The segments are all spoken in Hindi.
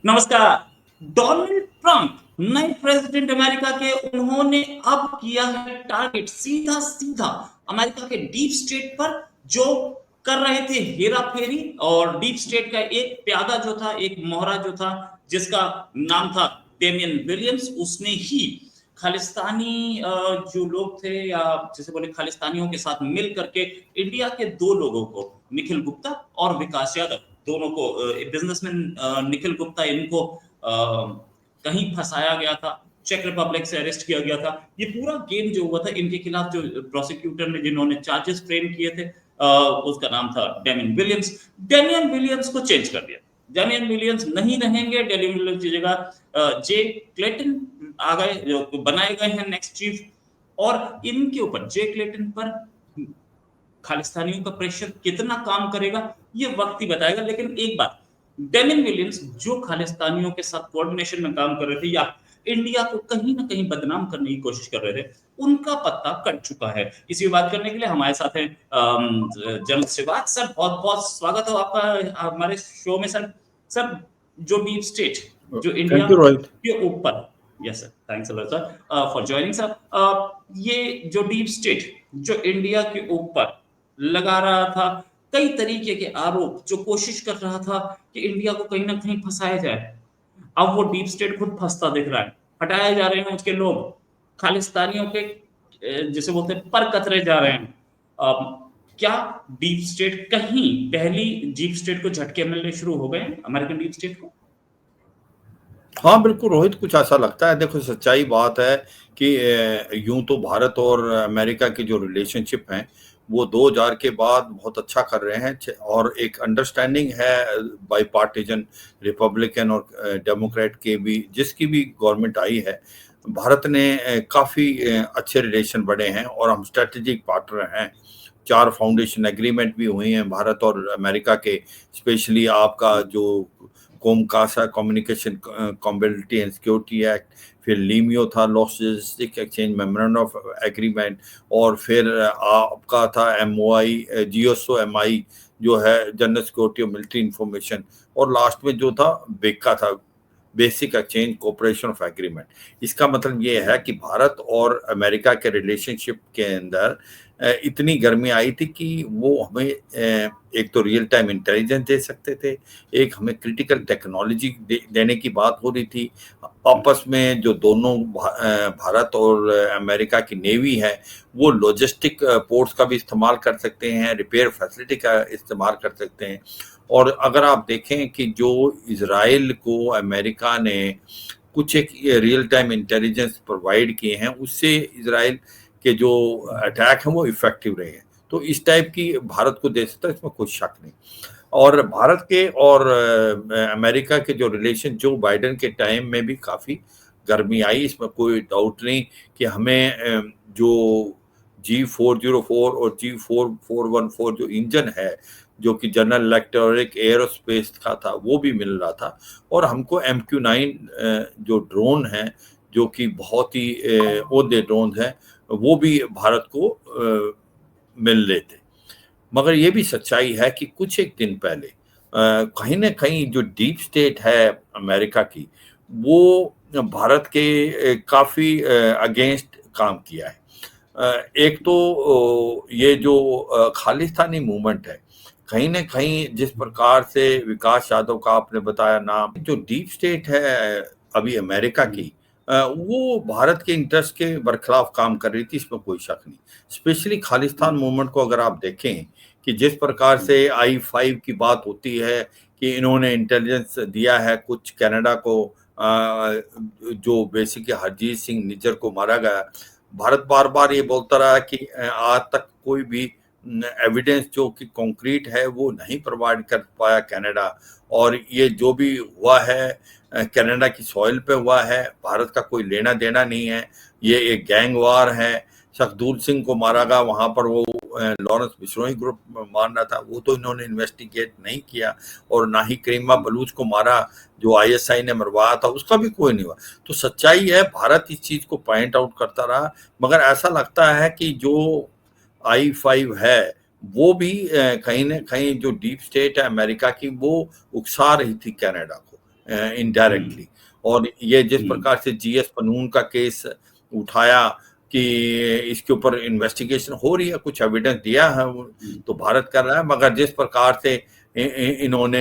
नमस्कार। डोनाल्ड ट्रंप नए प्रेसिडेंट अमेरिका के, उन्होंने अब किया है टारगेट सीधा सीधा अमेरिका के डीप स्टेट पर, जो कर रहे थे हेरा फेरी। और डीप स्टेट का एक प्यादा जो था, एक मोहरा जो था, जिसका नाम था डेमियन विलियम्स, उसने ही खालिस्तानी जो लोग थे, या जैसे बोले खालिस्तानियों के साथ मिल करके इंडिया के दो लोगों को, निखिल गुप्ता और विकास यादव, दोनों को, बिजनेसमैन निखिल गुप्ता, इनको कहीं फंसाया गया था, चेक रिपब्लिक से अरेस्ट किया गया था। ये पूरा गेम जो हुआ था, इनके खिलाफ जो प्रोसिक्यूटर ने जिन्होंने चार्जेस फ्रेम किए थे, उसका नाम था डेमियन विलियम्स। डेमियन विलियम्स को चेंज कर दिया। डेमियन विलियम्स नहीं रहेंगे, डेमियन विलियम्स की जगह जे क्लेटन आ गए, जो बनाए गए हैं नेक्स्ट चीफ। और इनके ऊपर, जे क्लेटन पर खालिस्तानियों का प्रेशर कितना काम करेगा, ये वक्त ही बताएगा। लेकिन एक बात, डेमिन विलियम्स जो खालिस्तानियों के साथ कोऑर्डिनेशन में काम कर रहे थे, या इंडिया को कहीं ना कहीं बदनाम करने की कोशिश कर रहे थे, उनका पत्ता कट चुका है। इसी बात करने के लिए हमारे साथ हैं जनरल सिवाज सर। बहुत बहुत स्वागत हो आपका हमारे शो में सर। सर, जो डीप स्टेट जो इंडिया थैंक यू रोहित। के ऊपर, yes sir, thanks a lot sir for joining sir. ये जो डीप स्टेट जो इंडिया के ऊपर लगा रहा था, कई तरीके के आरोप, जो कोशिश कर रहा था कि इंडिया को कहीं ना कहीं फंसाया जाए, अब वो डीप स्टेट खुद फंसता दिख रहा है। हटाए जा रहे हैं उसके लोग, खालिस्तानियों के जिसे बोलते हैं पर कतरे जा रहे हैं। क्या डीप स्टेट, कहीं पहली डीप स्टेट को झटके मिलने शुरू हो गए हैं, अमेरिकन डीप स्टेट को? हाँ बिल्कुल रोहित, कुछ ऐसा लगता है। देखो, सच्चाई बात है कि यूं तो भारत और अमेरिका की जो रिलेशनशिप हैं वो 2000 के बाद बहुत अच्छा कर रहे हैं, और एक अंडरस्टैंडिंग है बाई पार्टीजन, रिपब्लिकन और डेमोक्रेट के भी, जिसकी भी गवर्नमेंट आई है। भारत ने काफ़ी अच्छे रिलेशन बढ़े हैं और हम स्ट्रेटेजिक पार्टनर हैं। 4 फाउंडेशन एग्रीमेंट भी हुए हैं भारत और अमेरिका के। स्पेशली आपका जो कोमकासा कम्युनिकेशन कॉम्बिलिटी एंड सिक्योरिटी एक्ट, फिर लीमियो था, logistic exchange memorandum of agreement, और फिर आपका था एमओआई, जीएसओएमआई जो है जनरल सिक्योरिटी और मिलिट्री इंफॉर्मेशन, और लास्ट में जो था बेका था, basic exchange cooperation of agreement. इसका मतलब ये है कि भारत और अमेरिका के रिलेशनशिप के अंदर इतनी गर्मी आई थी कि वो हमें एक तो रियल टाइम इंटेलिजेंस दे सकते थे, एक हमें क्रिटिकल टेक्नोलॉजी देने की बात हो रही थी। आपस में जो दोनों भारत और अमेरिका की नेवी है, वो लॉजिस्टिक पोर्ट्स का भी इस्तेमाल कर सकते हैं, रिपेयर फैसिलिटी का इस्तेमाल कर सकते हैं। और अगर आप देखें कि जो इजराइल को अमेरिका ने कुछ एक रियल टाइम इंटेलिजेंस प्रोवाइड किए हैं, उससे इजराइल के जो अटैक हैं वो इफेक्टिव रहे हैं। तो इस टाइप की भारत को दे सकता है, इसमें कोई शक नहीं। और भारत के और अमेरिका के जो रिलेशन जो बाइडेन के टाइम में भी काफ़ी गर्मी आई, इसमें कोई डाउट नहीं कि हमें जो G404 और G4414 जो इंजन है, जो कि जनरल इलेक्ट्रिक एरोस्पेस का था, वो भी मिल रहा था। और हमको MQ-9 जो ड्रोन है, जो कि बहुत ही ओदे ड्रोन है, वो भी भारत को मिल रहे थे। मगर ये भी सच्चाई है कि कुछ एक दिन पहले कहीं ना कहीं जो डीप स्टेट है अमेरिका की, वो भारत के काफ़ी अगेंस्ट काम किया है। एक तो ये जो खालिस्तानी मूवमेंट है, कहीं ना कहीं जिस प्रकार से विकास यादव का आपने बताया नाम, जो डीप स्टेट है अभी अमेरिका की, वो भारत के इंटरेस्ट के बरखिलाफ काम कर रही थी, इसमें कोई शक नहीं। स्पेशली खालिस्तान मूवमेंट को अगर आप देखें कि जिस प्रकार से I-5 की बात होती है कि इन्होंने इंटेलिजेंस दिया है कुछ कनाडा को, जो बेसिकली हरजीत सिंह निज्जर को मारा गया, भारत बार बार ये बोलता रहा कि आज तक कोई भी एविडेंस जो कि कॉन्क्रीट है वो नहीं प्रोवाइड कर पाया कनाडा। और ये जो भी हुआ है कनाडा की सॉइल पे हुआ है, भारत का कोई लेना देना नहीं है। ये एक गैंग वार है। शखदूल सिंह को मारा गया, वहाँ पर वो लॉरेंस बिश्नोई ग्रुप मार रहा था, वो तो इन्होंने इन्वेस्टिगेट नहीं किया। और ना ही करीमा बलूच को मारा, जो ISI ने मरवाया था, उसका भी कोई नहीं हुआ। तो सच्चाई है, भारत इस चीज़ को पॉइंट आउट करता रहा। मगर ऐसा लगता है कि जो I-5 है वो भी कहीं ना कहीं जो डीप स्टेट है अमेरिका की, वो उकसा रही थी कनाडा को। इनडायरेक्टली। और ये जिस प्रकार से जीएस पनून का केस उठाया कि इसके ऊपर इन्वेस्टिगेशन हो रही है, कुछ एविडेंस दिया है तो भारत कर रहा है, मगर जिस प्रकार से इन्होंने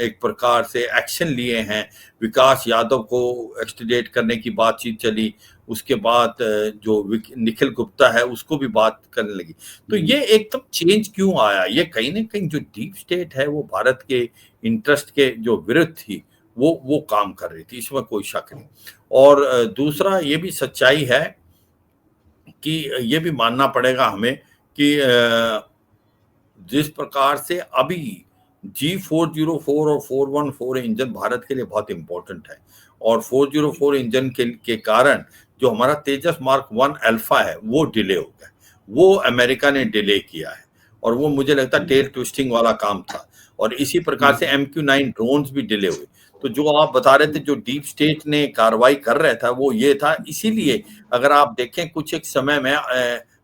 एक प्रकार से एक्शन लिए हैं, विकास यादव को एक्सट्रीडेट करने की बातचीत चली, उसके बाद जो निखिल गुप्ता है उसको भी बात करने लगी, तो ये एकदम चेंज क्यों आया? ये कहीं ना कहीं जो डीप स्टेट है वो भारत के इंटरेस्ट के जो विरुद्ध थी वो काम कर रही थी, इसमें कोई शक नहीं। और दूसरा ये भी सच्चाई है कि ये भी मानना पड़ेगा हमें कि जिस प्रकार से अभी G404 और 414 इंजन भारत के लिए बहुत इंपॉर्टेंट है, और 404 इंजन के कारण जो हमारा तेजस मार्क 1 अल्फा है वो डिले हो गया, वो अमेरिका ने डिले किया है, और वो मुझे लगता है टेल ट्विस्टिंग वाला काम था। और इसी प्रकार से MQ-9 ड्रोन्स भी डिले हुए। तो जो आप बता रहे थे जो डीप स्टेट ने कार्रवाई कर रहा था वो ये था, इसीलिए अगर आप देखें कुछ एक समय में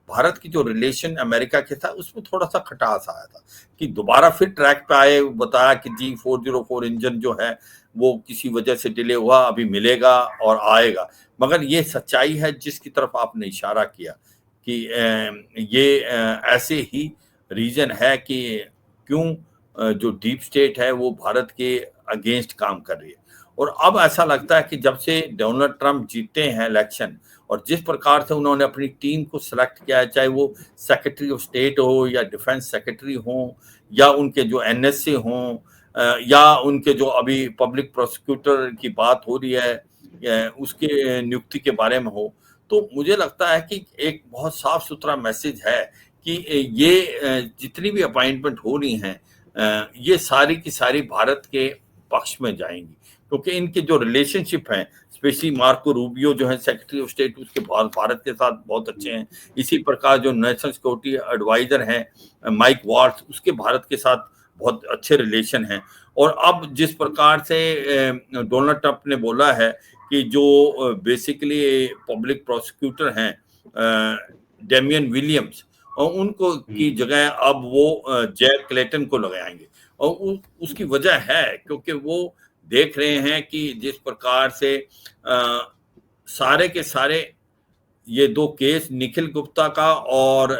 भारत की जो रिलेशन अमेरिका के था उसमें थोड़ा सा खटास आया था कि दोबारा फिर ट्रैक पे आए, बताया कि G404 इंजन जो है वो किसी वजह से डिले हुआ, अभी मिलेगा और आएगा। मगर ये सच्चाई है जिसकी तरफ आपने इशारा किया कि ये ऐसे ही रीजन है कि क्यों जो डीप स्टेट है वो भारत के अगेंस्ट काम कर रही है। और अब ऐसा लगता है कि जब से डोनाल्ड ट्रंप जीते हैं इलेक्शन, और जिस प्रकार से उन्होंने अपनी टीम को सिलेक्ट किया है, चाहे वो सेक्रेटरी ऑफ स्टेट हो या डिफेंस सेक्रेटरी हो या उनके जो एनएसए हों या उनके जो अभी पब्लिक प्रोसिक्यूटर की बात हो रही है उसके नियुक्ति के बारे में हो, तो मुझे लगता है कि एक बहुत साफ सुथरा मैसेज है कि ये जितनी भी अपॉइंटमेंट हो रही हैं ये सारी की सारी भारत के पक्ष में जाएंगी, क्योंकि इनके जो रिलेशनशिप हैं, स्पेशली मार्को रूबियो जो है सेक्रेटरी ऑफ स्टेट, उसके भारत के साथ बहुत अच्छे हैं। इसी प्रकार जो नेशनल सिक्योरिटी एडवाइजर हैं माइक वाल्ट्ज, उसके भारत के साथ बहुत अच्छे रिलेशन हैं। और अब जिस प्रकार से डोनाल्ड ट्रंप ने बोला है कि जो बेसिकली पब्लिक प्रोसिक्यूटर हैं डेमियन विलियम्स, और उनको की जगह अब वो जैक क्लेटन को लगाएंगे, और उसकी वजह है क्योंकि वो देख रहे हैं कि जिस प्रकार से सारे के सारे ये दो केस निखिल गुप्ता का और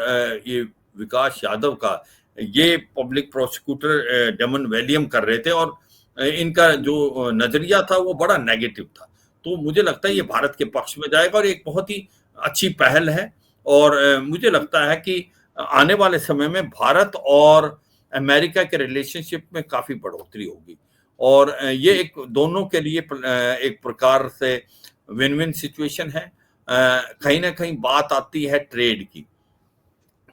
ये विकास यादव का, ये पब्लिक प्रोसिक्यूटर डेमन विलियम कर रहे थे, और इनका जो नजरिया था वो बड़ा नेगेटिव था। तो मुझे लगता है ये भारत के पक्ष में जाएगा और एक बहुत ही अच्छी पहल है। और मुझे लगता है कि आने वाले समय में भारत और अमेरिका के रिलेशनशिप में काफी बढ़ोतरी होगी, और ये एक दोनों के लिए एक प्रकार से विन विन सिचुएशन है। कहीं ना कहीं बात आती है ट्रेड की,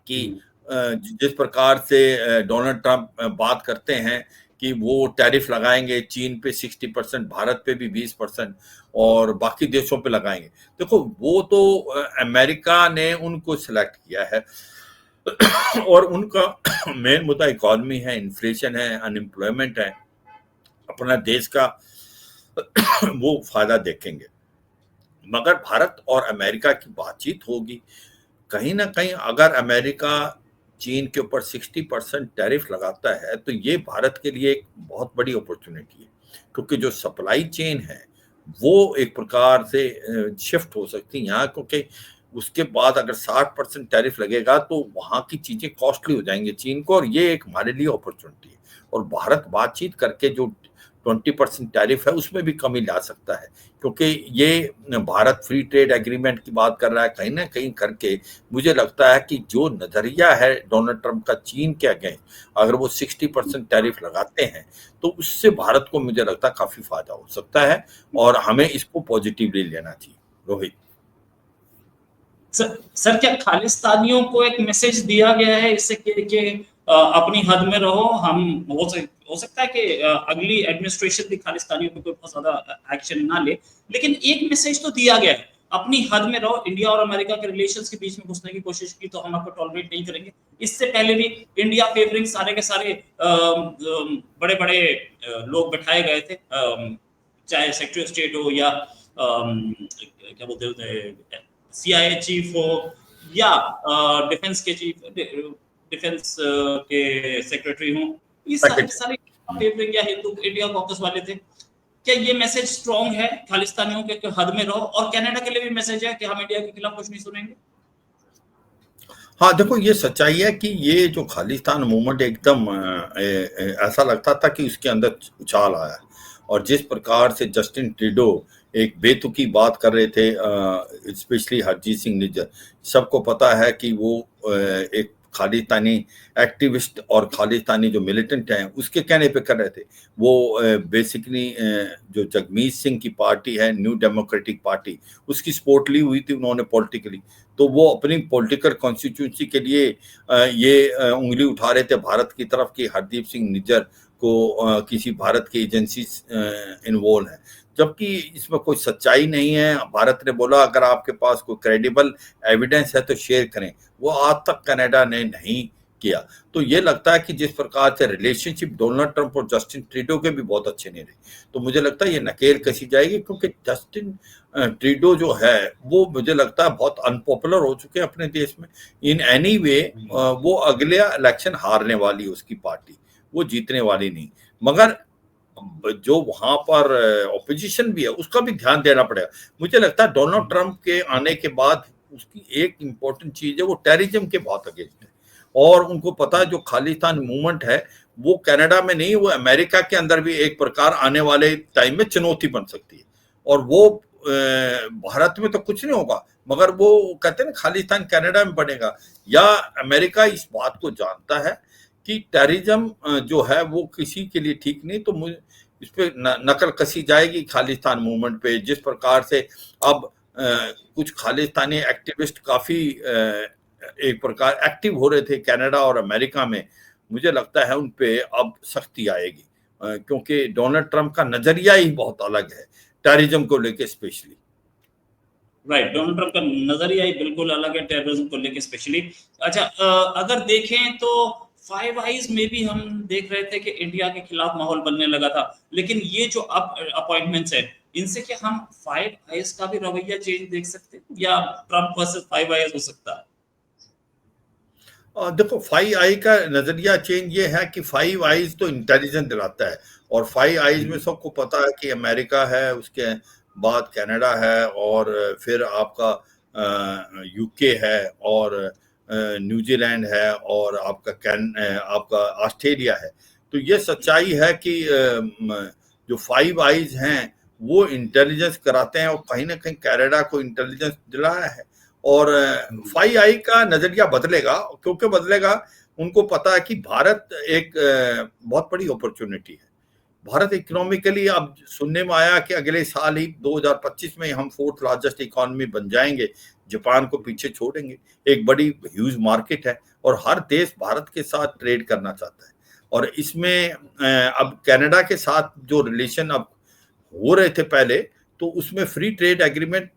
कि जिस प्रकार से डोनाल्ड ट्रंप बात करते हैं कि वो टैरिफ लगाएंगे चीन पे 60%, भारत पे भी 20% और बाकी देशों पे लगाएंगे। देखो वो तो अमेरिका ने उनको सिलेक्ट किया है और उनका मेन मुद्दा इकोनॉमी है, इन्फ्लेशन है, अनएम्प्लॉयमेंट है, अपना देश का वो फायदा देखेंगे। मगर भारत और अमेरिका की बातचीत होगी, कहीं ना कहीं अगर अमेरिका चीन के ऊपर 60% टैरिफ लगाता है तो ये भारत के लिए एक बहुत बड़ी अपॉर्चुनिटी है, क्योंकि जो सप्लाई चेन है वो एक प्रकार से शिफ्ट हो सकती है यहाँ, क्योंकि उसके बाद अगर 60% टैरिफ लगेगा तो वहाँ की चीजें कॉस्टली हो जाएंगी चीन को, और ये एक हमारे लिए अपॉर्चुनिटी है। और भारत बातचीत करके जो 20% टैरिफ है उसमें भी कमी ला सकता है, क्योंकि ये भारत फ्री ट्रेड एग्रीमेंट की बात कर रहा है। कहीं ना कहीं करके मुझे लगता है कि जो नजरिया है डोनाल्ड ट्रंप का चीन के अगेंस्ट, अगर वो 60% टैरिफ लगाते हैं तो उससे भारत को मुझे लगता है काफी फायदा हो सकता है, और हमें इसको पॉजिटिवली लेना चाहिए। रोहित सर क्या खालिस्तानियों को एक मैसेज दिया गया है इससे कि अपनी हद में रहो? हम हो सकता है कि अगली एडमिनिस्ट्रेशन भी खालिस्तानियों पे कोई बहुत ज्यादा एक्शन ना ले, लेकिन एक मैसेज तो दिया गया है, अपनी हद में रहो, इंडिया और अमेरिका के रिलेशंस के बीच में घुसने की कोशिश की तो हम आपको टॉलरेट नहीं करेंगे। इससे पहले भी इंडिया फेवरिंग सारे के सारे बड़े बड़े लोग बैठाए गए थे, चाहे सेक्रेटरी ऑफ स्टेट हो या क्या बोलते हैं CIA चीफ हो या डिफेंस के चीफ, डिफेंस के सेक्रेटरी हो, ये सारे फेवरिंग या हिंदू इंडिया कॉकस वाले थे। क्या ये मैसेज स्ट्रॉन्ग है खालिस्तानियों के हद में रहो, और कनाडा के लिए भी मैसेज है कि हम इंडिया के खिलाफ कुछ नहीं सुनेंगे? हाँ, देखो ये सच्चाई है कि ये जो खालिस्तान मूवमेंट एकदम ऐसा लगता था कि उसके अंदर उछाल आया, और जिस प्रकार से जस्टिन ट्रूडो एक बेतुकी बात कर रहे थे, स्पेशली हरजीत सिंह निज्जर, सबको पता है कि वो एक खालिस्तानी एक्टिविस्ट और खालिस्तानी जो मिलिटेंट हैं उसके कहने पे कर रहे थे। वो बेसिकली जो जगमीत सिंह की पार्टी है, न्यू डेमोक्रेटिक पार्टी, उसकी सपोर्ट ली हुई थी उन्होंने पॉलिटिकली। तो वो अपनी पॉलिटिकल कॉन्स्टिट्यूंसी के लिए ये उंगली उठा रहे थे भारत की तरफ कि हरदीप सिंह निज्जर को किसी भारत की एजेंसी इन्वॉल्व है, जबकि इसमें कोई सच्चाई नहीं है। भारत ने बोला अगर आपके पास कोई क्रेडिबल एविडेंस है तो शेयर करें, वो आज तक कनाडा ने नहीं किया। तो ये लगता है कि जिस प्रकार से रिलेशनशिप डोनाल्ड ट्रंप और जस्टिन ट्रूडो के भी बहुत अच्छे नहीं रहे, तो मुझे लगता है ये नकेल कसी जाएगी, क्योंकि जस्टिन ट्रूडो जो है वो मुझे लगता है बहुत अनपॉपुलर हो चुके हैं अपने देश में। इन एनी वे वो अगले इलेक्शन हारने वाली उसकी पार्टी, वो जीतने वाली नहीं। मगर जो वहां पर ऑपोजिशन भी है उसका भी ध्यान देना पड़ेगा। मुझे लगता है डोनाल्ड ट्रंप के आने के बाद उसकी एक इम्पोर्टेंट चीज है, वो टेररिज्म के बहुत अगेंस्ट है, और उनको पता है जो खालिस्तान मूवमेंट है वो कनाडा में नहीं, वो अमेरिका के अंदर भी एक प्रकार आने वाले टाइम में चुनौती बन सकती है। और वो भारत में तो कुछ नहीं होगा, मगर वो कहते हैं ना खालिस्तान कनाडा में बनेगा। या अमेरिका इस बात को जानता है कि टेररिज्म जो है वो किसी के लिए ठीक नहीं, तो मुझे इस पे नकल कसी जाएगी खालिस्तान मूवमेंट पे। जिस प्रकार से अब कुछ खालिस्तानी एक्टिविस्ट काफी एक प्रकार एक्टिव हो रहे थे कनाडा और अमेरिका में, मुझे लगता है उन पे अब सख्ती आएगी, क्योंकि डोनाल्ड ट्रंप का नजरिया ही बहुत अलग है टेररिज्म को लेके स्पेशली। राइट, डोनाल्ड ट्रंप का नजरिया ही बिल्कुल अलग है टेररिज्म को लेके स्पेशली। अच्छा, अगर देखें तो फाइव आइज में भी हम देख रहे थे कि इंडिया के खिलाफ माहौल बनने लगा था, लेकिन ये जो अब अपॉइंटमेंट्स है इनसे क्या हम फाइव आइज का भी रवैया चेंज देख सकते हैं, या ट्रंप वर्सेस फाइव आइज हो सकता है? देखो, फाइव आई का नजरिया चेंज ये है कि फाइव आईज तो इंटेलिजेंस दिलाता है, और फाइव आईज में सबको पता है कि अमेरिका है, उसके बाद कनाडा है, और फिर आपका यूके है, और न्यूजीलैंड है, और आपका ऑस्ट्रेलिया है। तो ये सच्चाई है कि जो फाइव आईज हैं वो इंटेलिजेंस कराते हैं, और कहीं ना कहीं कनाडा को इंटेलिजेंस दिलाया है। और फाइव आई का नजरिया बदलेगा, क्योंकि बदलेगा, उनको पता है कि भारत एक बहुत बड़ी अपॉर्चुनिटी है। भारत इकोनॉमिकली अब सुनने में आया कि अगले साल ही 2025 में हम फोर्थ लार्जेस्ट इकोनॉमी बन जाएंगे, जापान को पीछे छोड़ेंगे। एक बड़ी ह्यूज मार्केट है, और हर देश भारत के साथ ट्रेड करना चाहता है। और इसमें अब कनाडा के साथ जो रिलेशन अब हो रहे थे पहले, तो उसमें फ्री ट्रेड एग्रीमेंट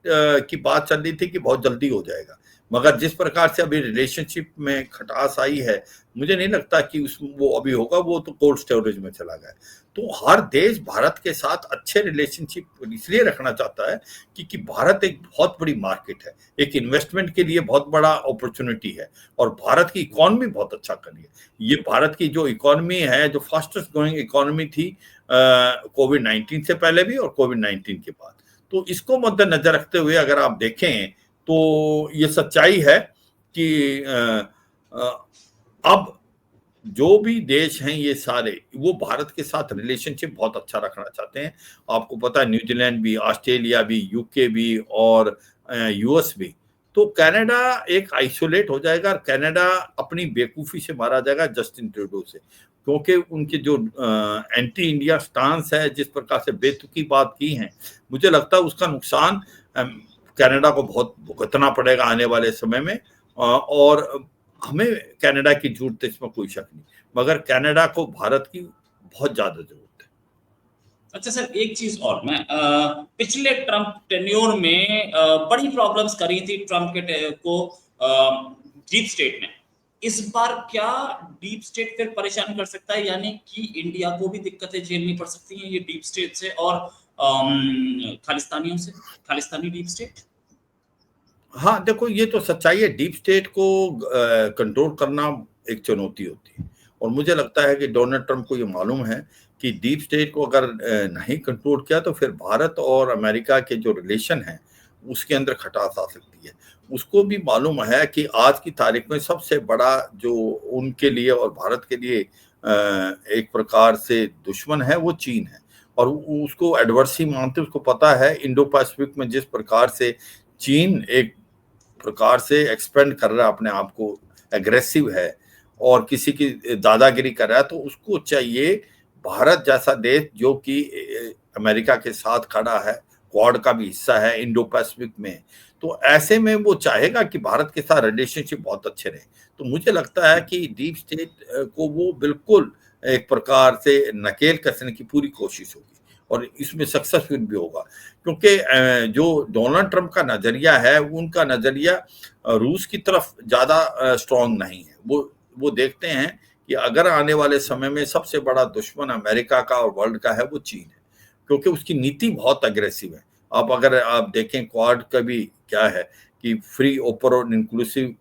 की बात चल रही थी कि बहुत जल्दी हो जाएगा, मगर जिस प्रकार से अभी रिलेशनशिप में खटास आई है, मुझे नहीं लगता कि वो अभी होगा। वो तो कोल्ड स्टोरेज में चला गया। तो हर देश भारत के साथ अच्छे रिलेशनशिप इसलिए रखना चाहता है क्योंकि भारत एक बहुत बड़ी मार्केट है, एक इन्वेस्टमेंट के लिए बहुत बड़ा अपॉर्चुनिटी है, और भारत की इकोनॉमी बहुत अच्छा कर रही है। ये भारत की जो इकोनॉमी है, जो फास्टेस्ट ग्रोइंग इकोनॉमी थी कोविड-19 से पहले भी और कोविड-19 के बाद। तो इसको मद्देनजर रखते हुए अगर आप देखें तो ये सच्चाई है कि अब जो भी देश हैं ये सारे, वो भारत के साथ रिलेशनशिप बहुत अच्छा रखना चाहते हैं। आपको पता है न्यूजीलैंड भी, ऑस्ट्रेलिया भी, यूके भी, और यूएस भी। तो कनाडा एक आइसोलेट हो जाएगा, और कनाडा अपनी बेवकूफ़ी से मारा जाएगा जस्टिन ट्रूडो से, क्योंकि उनके जो एंटी इंडिया स्टांस है, जिस प्रकार से बेतुकी बात की है, मुझे लगता है उसका नुकसान कनाडा को बहुत भुगतना पड़ेगा आने वाले समय में। और हमें कनाडा की जरूरत है, इसमें कोई शक नहीं, मगर कनाडा को भारत की बहुत ज्यादा जरूरत है। अच्छा सर, एक चीज और, मैं पिछले ट्रंप टेन्योर में बड़ी प्रॉब्लम्स करी थी ट्रंप को डीप स्टेट ने। इस बार क्या डीप स्टेट फिर परेशान कर सकता है, यानी कि इंडिया को भी दिक्कतें झेलनी पड़ सकती हैं ये डीप स्टेट से और खालिस्तानियों से, खालिस्तानी डीप स्टेट? हाँ, देखो ये तो सच्चाई है, डीप स्टेट को कंट्रोल करना एक चुनौती होती है, और मुझे लगता है कि डोनाल्ड ट्रंप को ये मालूम है कि डीप स्टेट को अगर नहीं कंट्रोल किया तो फिर भारत और अमेरिका के जो रिलेशन है उसके अंदर खटास आ सकती है। उसको भी मालूम है कि आज की तारीख में सबसे बड़ा जो उनके लिए और भारत के लिए एक प्रकार से दुश्मन है वो चीन है, और उसको एडवर्सी मानते, उसको पता है इंडो पैसिफिक में जिस प्रकार से चीन एक प्रकार से एक्सपेंड कर रहा है अपने आप को, एग्रेसिव है और किसी की दादागिरी कर रहा है, तो उसको चाहिए भारत जैसा देश जो कि अमेरिका के साथ खड़ा है, क्वाड का भी हिस्सा है, इंडो पैसिफिक में, तो ऐसे में वो चाहेगा कि भारत के साथ रिलेशनशिप बहुत अच्छे रहे। तो मुझे लगता है कि डीप स्टेट को वो बिल्कुल एक प्रकार से नकेल कसने की पूरी कोशिश होगी और इसमें सक्सेसफुल भी होगा, क्योंकि जो डोनाल्ड ट्रंप का नजरिया है, उनका नजरिया रूस की तरफ ज्यादा स्ट्रांग नहीं है। वो देखते हैं कि अगर आने वाले समय में सबसे बड़ा दुश्मन अमेरिका का और वर्ल्ड का है वो चीन है, क्योंकि उसकी नीति बहुत अग्रेसिव है। अब अगर आप देखें क्वाड का भी क्या है कि फ्री, ओपन और इंक्लूसिव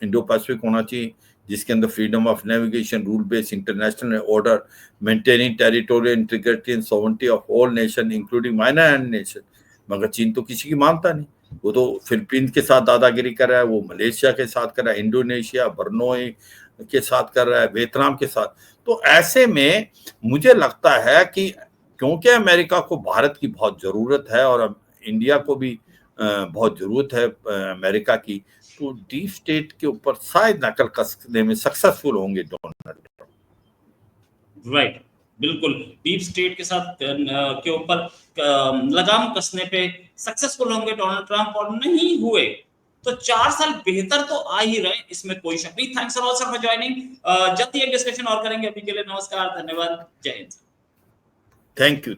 इंडो पैसिफिक होना चाहिए, जिसके अंदर freedom of navigation, rule based international order, maintaining territorial integrity and sovereignty of all nation including minor nation. मगर चीन तो किसी की मानता नहीं, वो तो फिलीपींस के साथ दादागिरी कर रहा है, वो मलेशिया के साथ कर रहा है, इंडोनेशिया, बर्नोई के साथ कर रहा है, वियतनाम के साथ। तो ऐसे में मुझे लगता है कि क्योंकि अमेरिका को भारत की बहुत जरूरत है और इंडिया को भी बहुत जरूरत है अमेरिका की, तो डीप स्टेट के ऊपर शायद नकल कसने में सक्सेसफुल होंगे डोनाल्ड ट्रंप। राइट, बिल्कुल डीप स्टेट के साथ के ऊपर लगाम कसने पे सक्सेसफुल होंगे डोनाल्ड ट्रंप, और नहीं हुए तो 4 साल बेहतर तो आ ही रहे, इसमें कोई शक नहीं। Thanks a lot sir for joining. जल्दी एक डिस्कशन और करेंगे, अभी के लिए नमस्कार, धन्यवाद, जय हिंद। Thank you